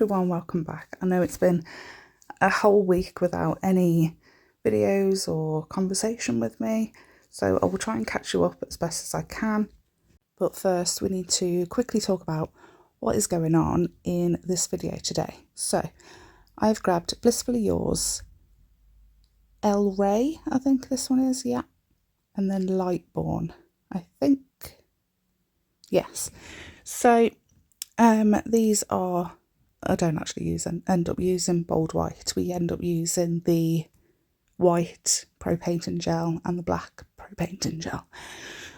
everyone, welcome back. I know it's been a whole week without any videos or conversation with me, so I will try and catch you up as best as I can. But first we need to quickly talk about what is going on in this video today. So I've grabbed Blissfully Yours, El Rey, I think this one is, yeah, and then Lightborn, I think, yes. So these are, I don't actually end up using bold white. We end up using the white pro painting gel and the black pro painting gel.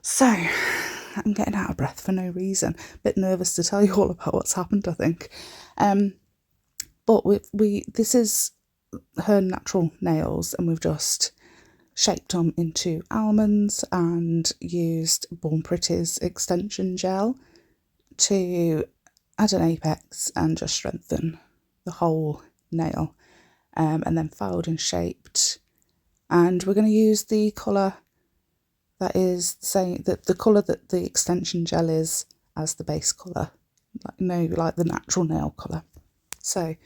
So I'm getting out of breath for no reason. A bit nervous to tell you all about what's happened, I think. But this is her natural nails, and we've just shaped them into almonds and used Born Pretty's extension gel to add an apex and just strengthen the whole nail, and then filed and shaped. And we're going to use the colour that is the colour that the extension gel is as the base colour, like the natural nail colour. So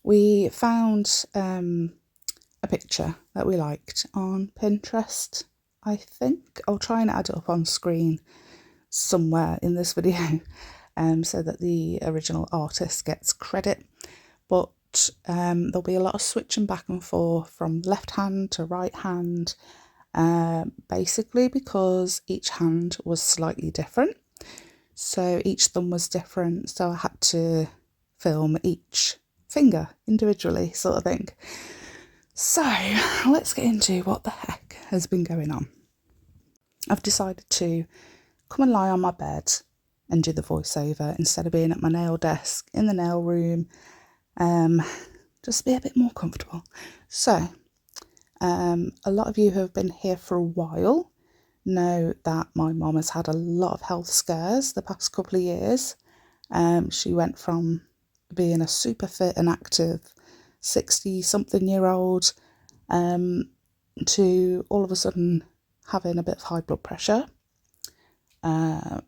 we found a picture that we liked on Pinterest. I think I'll try and add it up on screen somewhere in this video, so that the original artist gets credit. But there'll be a lot of switching back and forth from left hand to right hand, basically because each hand was slightly different. So each thumb was different, so I had to film each finger individually, sort of thing. So let's get into what the heck has been going on. I've decided to come and lie on my bed and do the voiceover instead of being at my nail desk in the nail room, just be a bit more comfortable. So a lot of you who have been here for a while know that my mum has had a lot of health scares the past couple of years. She went from being a super fit and active 60-something-year-old to all of a sudden having a bit of high blood pressure.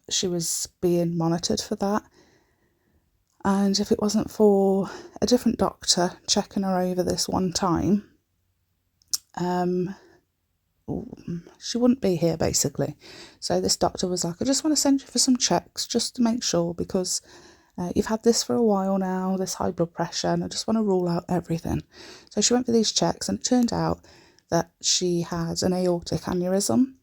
She was being monitored for that, and if it wasn't for a different doctor checking her over this one time, she wouldn't be here, basically. So this doctor was like, I just want to send you for some checks just to make sure, because you've had this for a while now, this high blood pressure, and I just want to rule out everything. So she went for these checks, and it turned out that she has an aortic aneurysm,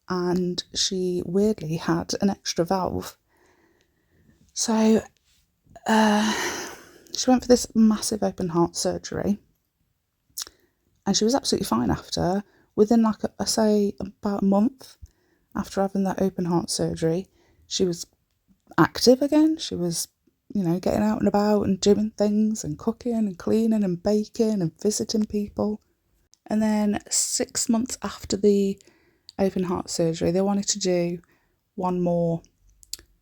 and she weirdly had an extra valve. So she went for this massive open heart surgery, and she was absolutely fine after. Within I say about a month after having that open heart surgery, she was active again. She was, getting out and about and doing things and cooking and cleaning and baking and visiting people. And then 6 months after the open heart surgery, they wanted to do one more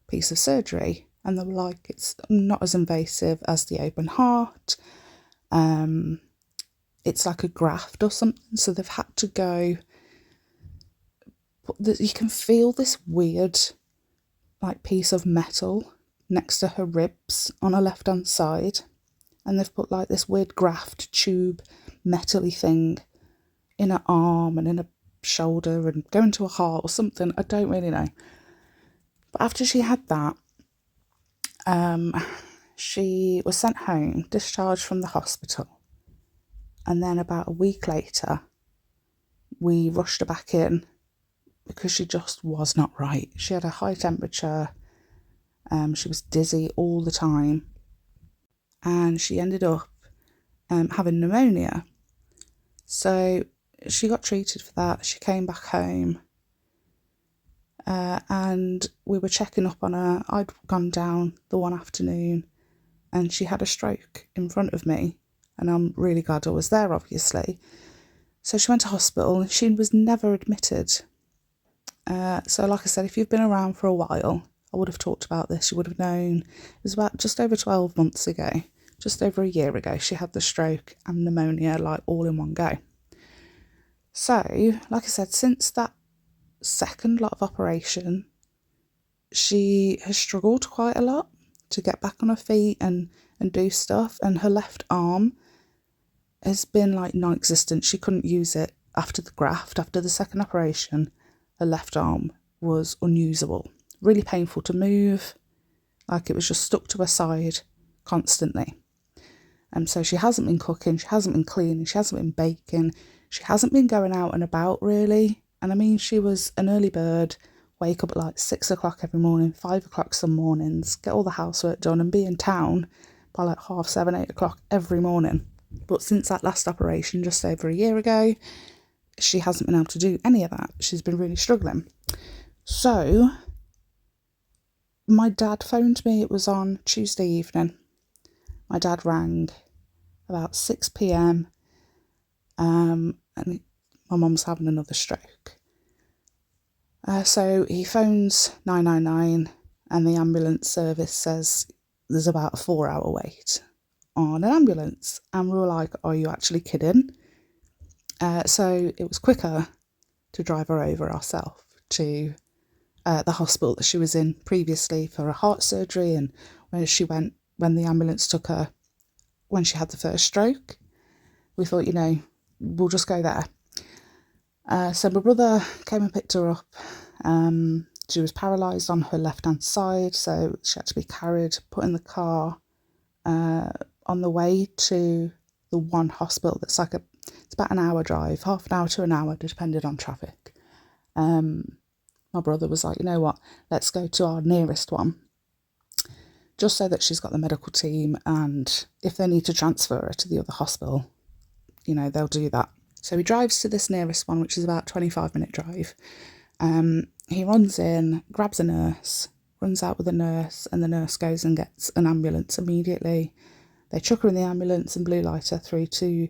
piece of surgery, and they were like, it's not as invasive as the open heart, it's like a graft or something, so they've had to go, you can feel this weird piece of metal next to her ribs on her left hand side, and they've put this weird graft tube metally thing in her arm and in her shoulder and going to her heart or something. I don't really know. But after she had that, she was sent home, discharged from the hospital, and then about a week later we rushed her back in because she just was not right. She had a high temperature, she was dizzy all the time, and she ended up having pneumonia. So she got treated for that. She came back home, and we were checking up on her. I'd gone down the one afternoon and she had a stroke in front of me, and I'm really glad I was there, obviously. So she went to hospital and she was never admitted. So like I said, if you've been around for a while, I would have talked about this. You would have known. It was about just over 12 months ago, just over a year ago, she had the stroke and pneumonia all in one go. So, like I said, since that second lot of operation, she has struggled quite a lot. to get back on her feet and do stuff. And her left arm has been like non-existent. She couldn't use it after the graft, after the second operation. Her left arm was unusable, really painful to move, like it was just stuck to her side constantly. And so she hasn't been cooking, she hasn't been cleaning, she hasn't been baking, she hasn't been going out and about really. And I mean, she was an early bird, wake up at like 6 o'clock every morning, 5 o'clock some mornings, get all the housework done and be in town by like 7:30, 8 o'clock every morning. But since that last operation just over a year ago, she hasn't been able to do any of that. She's been really struggling. So my dad phoned me, it was on Tuesday evening. My dad rang about 6 p.m. And my mum's having another stroke. So he phones 999 and the ambulance service says there's about a 4-hour wait on an ambulance. And we were like, are you actually kidding? So it was quicker to drive her over ourselves to the hospital that she was in previously for a heart surgery, and when the ambulance took her when she had the first stroke. We thought, we'll just go there. So my brother came and picked her up. She was paralysed on her left-hand side, so she had to be carried, put in the car on the way to the one hospital that's it's about an hour drive, half an hour to an hour, depending on traffic. My brother was like, you know what, let's go to our nearest one, just so that she's got the medical team, and if they need to transfer her to the other hospital, they'll do that. So he drives to this nearest one, which is about a 25-minute drive. He runs in, grabs a nurse, runs out with a nurse, and the nurse goes and gets an ambulance immediately. They chuck her in the ambulance and blue light her through to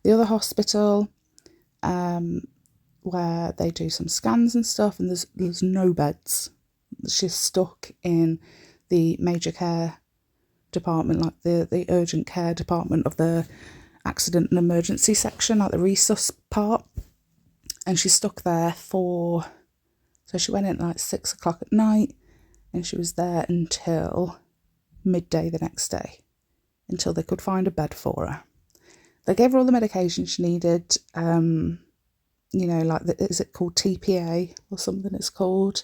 the other hospital, where they do some scans and stuff, and there's no beds. She's stuck in the major care department, like the urgent care department of the accident and emergency section, like the resus part. And she's stuck there so she went in at like 6 o'clock at night, and she was there until midday the next day, until they could find a bed for her. They gave her all the medication she needed, is it called TPA or something it's called,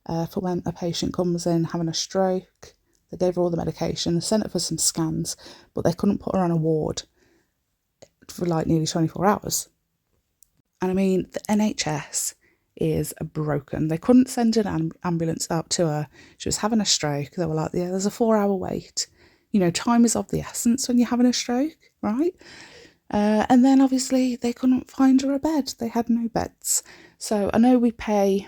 for when a patient comes in having a stroke. They gave her all the medication, they sent her for some scans, but they couldn't put her on a ward for like nearly 24 hours. And I mean, the NHS is broken. They couldn't send an ambulance out to her. She was having a stroke. They were like, yeah, there's a 4-hour wait. Time is of the essence when you're having a stroke, right? And then obviously they couldn't find her a bed. They had no beds. So I know we pay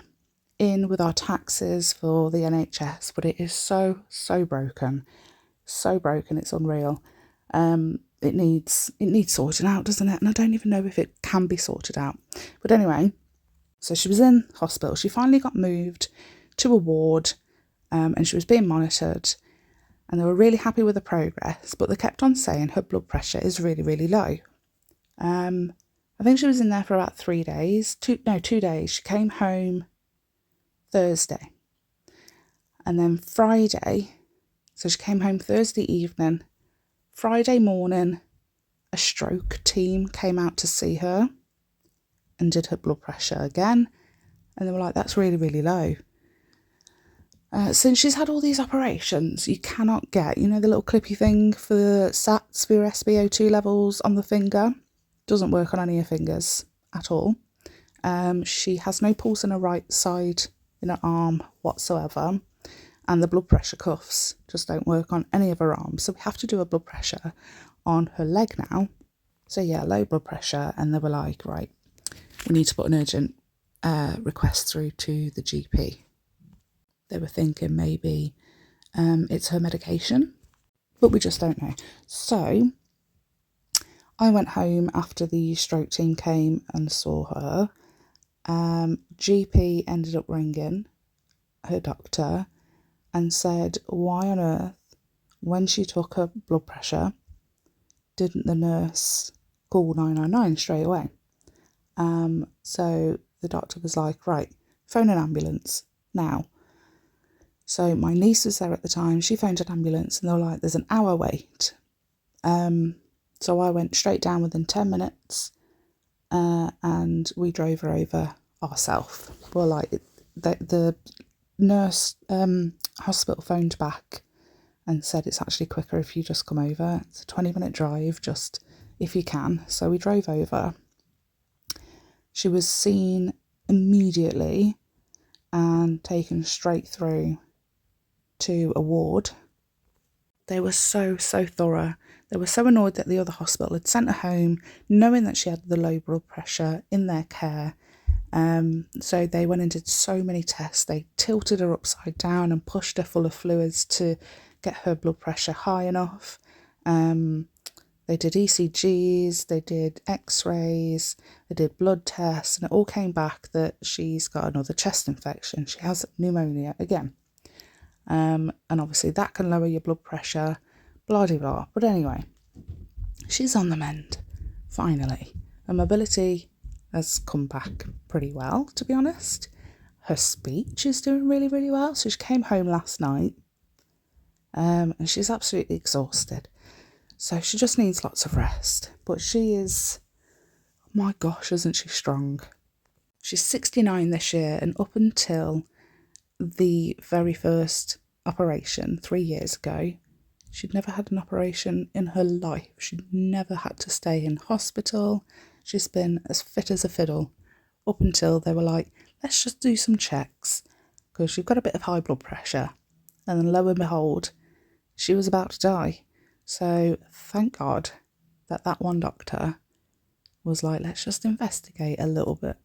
in with our taxes for the NHS, but it is so broken. So broken, it's unreal. It needs sorting out, doesn't it? And I don't even know if it can be sorted out. But anyway, so she was in hospital. She finally got moved to a ward, and she was being monitored, and they were really happy with the progress, but they kept on saying her blood pressure is really, really low. I think she was in there for about 3 days. 2 days. She came home Thursday. And then Friday, so she came home Thursday evening. Friday morning, a stroke team came out to see her and did her blood pressure again. And they were like, that's really, really low. Since she's had all these operations, you cannot get, the little clippy thing for the SATs, for your SpO2 levels on the finger. Doesn't work on any of her fingers at all. She has no pulse in her right side, in her arm whatsoever. And the blood pressure cuffs just don't work on any of her arms. So we have to do a blood pressure on her leg now. So yeah, low blood pressure. And they were like, right, we need to put an urgent request through to the GP. They were thinking maybe it's her medication, but we just don't know. So I went home after the stroke team came and saw her. GP ended up ringing her doctor and said, why on earth, when she took her blood pressure, didn't the nurse call 999 straight away? So the doctor was like, right, phone an ambulance now. So my niece was there at the time. She phoned an ambulance and they were like, there's an hour wait. So I went straight down within 10 minutes and we drove her over ourselves. Well, like the nurse hospital phoned back and said it's actually quicker if you just come over. It's a 20-minute drive, just if you can. So we drove over. She was seen immediately and taken straight through to a ward. They were so thorough. They were so annoyed that the other hospital had sent her home knowing that she had the low blood pressure in their care. So they went and did so many tests. They tilted her upside down and pushed her full of fluids to get her blood pressure high enough. They did ECGs, they did x-rays, they did blood tests, and it all came back that she's got another chest infection. She has pneumonia again. And obviously that can lower your blood pressure, blah de blah. But anyway, she's on the mend, finally. Her mobility has come back pretty well, to be honest. Her speech is doing really, really well. So she came home last night and she's absolutely exhausted. So she just needs lots of rest. But she is, oh my gosh, isn't she strong? She's 69 this year, and up until the very first operation 3 years ago, she'd never had an operation in her life. She'd never had to stay in hospital. She's been as fit as a fiddle up until they were like, let's just do some checks because you've got a bit of high blood pressure. And then lo and behold, she was about to die. So thank God that one doctor was like, let's just investigate a little bit.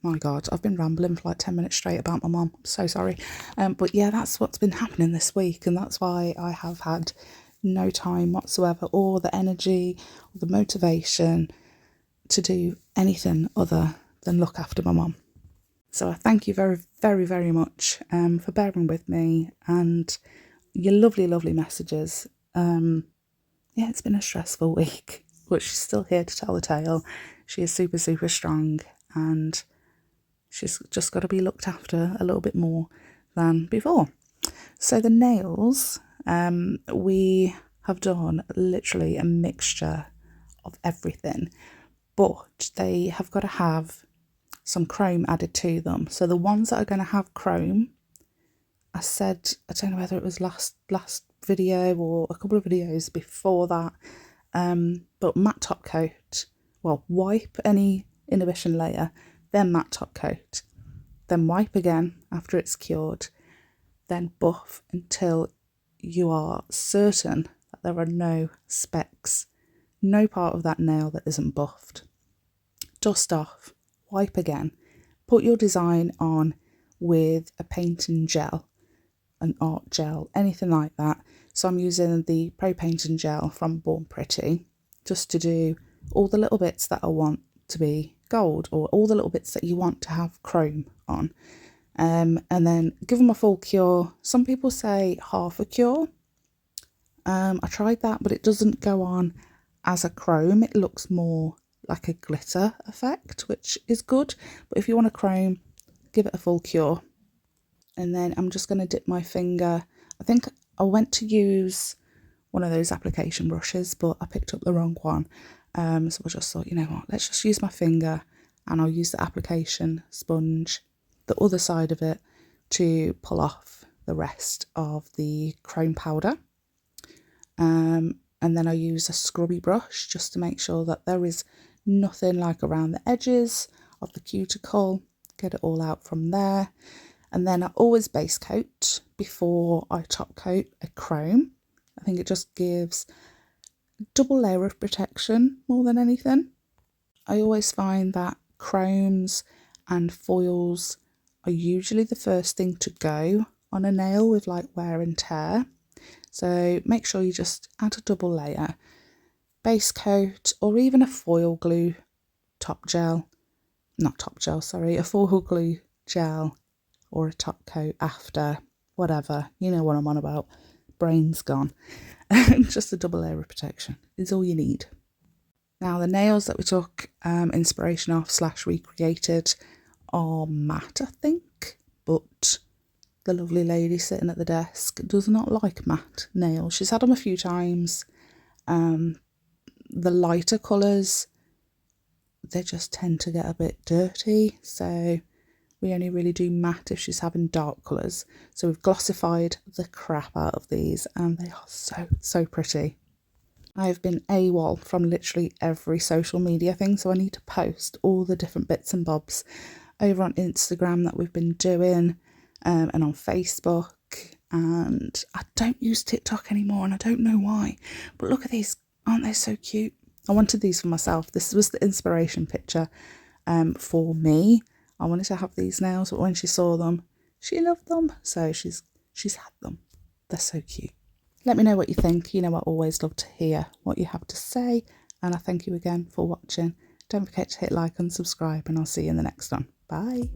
My God, I've been rambling for like 10 minutes straight about my mum. I'm so sorry. But yeah, that's what's been happening this week. And that's why I have had no time whatsoever, or the energy, or the motivation to do anything other than look after my mum. So I thank you very, very, very much for bearing with me and your lovely, lovely messages. Yeah, it's been a stressful week, but she's still here to tell the tale. She is super, super strong, and she's just got to be looked after a little bit more than before. So the nails, we have done literally a mixture of everything, but they have got to have some chrome added to them. So the ones that are going to have chrome, I said, I don't know whether it was last video or a couple of videos before that, but matte top coat, well, wipe any inhibition layer, then matte top coat, then wipe again after it's cured, then buff until you are certain that there are no specks, no part of that nail that isn't buffed. Dust off, wipe again, put your design on with a painting gel, an art gel, anything like that. So I'm using the Pro Painting Gel from Born Pretty just to do all the little bits that I want to be gold, or all the little bits that you want to have chrome on. And then give them a full cure. Some people say half a cure. I tried that, but it doesn't go on as a chrome. It looks more like a glitter effect, which is good. But if you want a chrome, give it a full cure. And then I'm just going to dip my finger. I think I went to use one of those application brushes, but I picked up the wrong one. So I just thought, you know what, let's just use my finger, and I'll use the application sponge, the other side of it, to pull off the rest of the chrome powder. And then I use a scrubby brush just to make sure that there is nothing like around the edges of the cuticle, get it all out from there. And then I always base coat before I top coat a chrome. I think it just gives a double layer of protection more than anything. I always find that chromes and foils are usually the first thing to go on a nail with like wear and tear. So make sure you just add a double layer, base coat, or even a foil glue a foil glue gel or a top coat after, whatever, you know what I'm on about, brain's gone. Just a double layer of protection is all you need. Now the nails that we took inspiration off / recreated are matte, I think, but the lovely lady sitting at the desk, does not like matte nails. She's had them a few times. The lighter colours, they just tend to get a bit dirty, so we only really do matte if she's having dark colours. So we've glossified the crap out of these, and they are so pretty. I've been AWOL from literally every social media thing, so I need to post all the different bits and bobs over on Instagram that we've been doing, and on Facebook. And I don't use TikTok anymore, and I don't know why, but look at these, aren't they so cute? I wanted these for myself. This was the inspiration picture for me. I wanted to have these nails, but when she saw them, she loved them, so she's had them. They're so cute. Let me know what you think. You know, I always love to hear what you have to say, and I thank you again for watching. Don't forget to hit like and subscribe, and I'll see you in the next one. Bye.